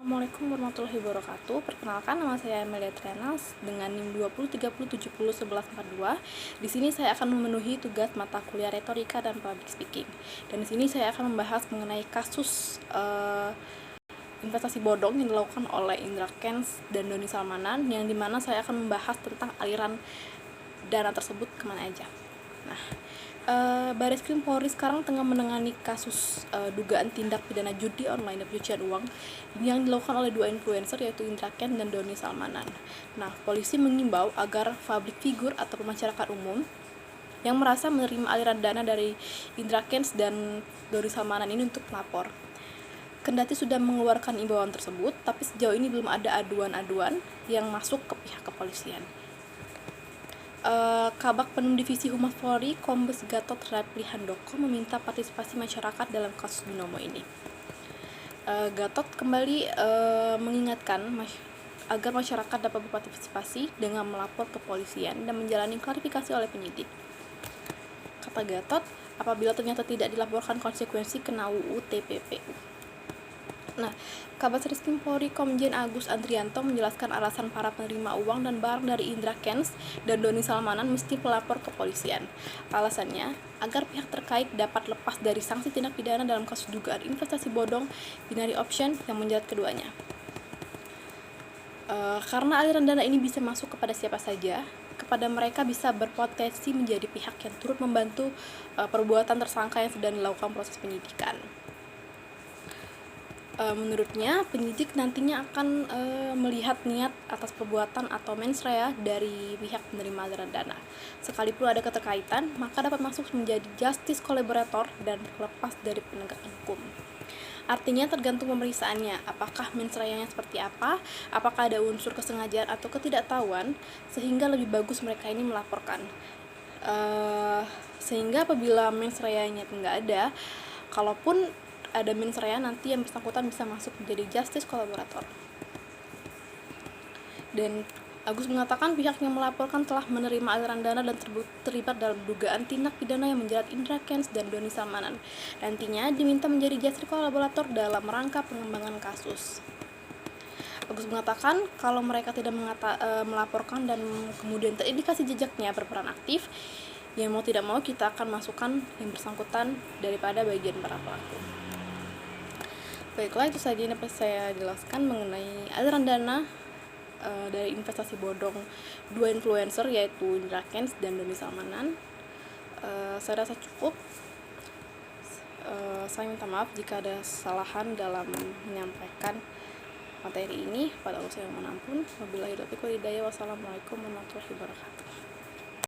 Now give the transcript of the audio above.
Assalamualaikum warahmatullahi wabarakatuh. Perkenalkan, nama saya Amelia Triana dengan NIM 2030701142. Di sini saya akan memenuhi tugas mata kuliah retorika dan public speaking. Dan di sini saya akan membahas mengenai kasus investasi bodong yang dilakukan oleh Indra Kents dan Doni Salmanan, yang dimana saya akan membahas tentang aliran dana tersebut kemana aja. Nah, Bareskrim Polri sekarang tengah menangani kasus dugaan tindak pidana judi online dan pencucian uang yang dilakukan oleh dua influencer, yaitu Indra Kents dan Doni Salmanan. Nah, polisi mengimbau agar public figure atau masyarakat umum yang merasa menerima aliran dana dari Indra Kents dan Doni Salmanan ini untuk melapor. Kendati sudah mengeluarkan imbauan tersebut, tapi sejauh ini belum ada aduan-aduan yang masuk ke pihak kepolisian. Kabak Penum Divisi Humas Polri, Kombes Gatot Rapli Handoko, meminta partisipasi masyarakat dalam kasus binomo ini. Gatot kembali mengingatkan agar masyarakat dapat berpartisipasi dengan melapor ke polisian dan menjalani klarifikasi oleh penyidik. Kata Gatot, apabila ternyata tidak dilaporkan, konsekuensi kena UU TPPU. Nah, Kabar Reskrim Polri Komjen Agus Andrianto menjelaskan alasan para penerima uang dan barang dari Indra Kents dan Doni Salmanan mesti melapor ke polisian. Alasannya, agar pihak terkait dapat lepas dari sanksi tindak pidana dalam kasus dugaan investasi bodong binary option yang menjerat keduanya. Karena aliran dana ini bisa masuk kepada siapa saja, kepada mereka bisa berpotensi menjadi pihak yang turut membantu perbuatan tersangka yang sedang dilakukan proses penyidikan. Menurutnya, penyidik nantinya akan melihat niat atas perbuatan atau mens rea dari pihak penerima aliran dana. Sekalipun ada keterkaitan, maka dapat masuk menjadi justice collaborator dan lepas dari penegakan hukum. Artinya tergantung pemeriksaannya, apakah mens rea-nya seperti apa, apakah ada unsur kesengajaan atau ketidaktahuan, sehingga lebih bagus mereka ini melaporkan. Sehingga apabila mens rea-nya nggak ada, kalaupun ada mens rea, nanti yang bersangkutan bisa masuk menjadi justice collaborator. Dan Agus mengatakan pihak yang melaporkan telah menerima aliran dana dan terlibat dalam dugaan tindak pidana yang menjerat Indra Kents dan Doni Salmanan. Nantinya diminta menjadi justice collaborator dalam rangka pengembangan kasus. Agus mengatakan kalau mereka tidak melaporkan dan kemudian terindikasi jejaknya berperan aktif, ya mau tidak mau kita akan masukkan yang bersangkutan daripada bagian para pelaku. Baiklah, itu saja yang dapat saya jelaskan mengenai aliran dana dari investasi bodong dua influencer, yaitu Indra Kents dan Doni Salmanan. Saya rasa cukup. Saya minta maaf jika ada kesalahan dalam menyampaikan materi ini. Pada Allah saya mohon ampun. Wabillahi taufiq wal hidayah. Wassalamualaikum warahmatullahi wabarakatuh.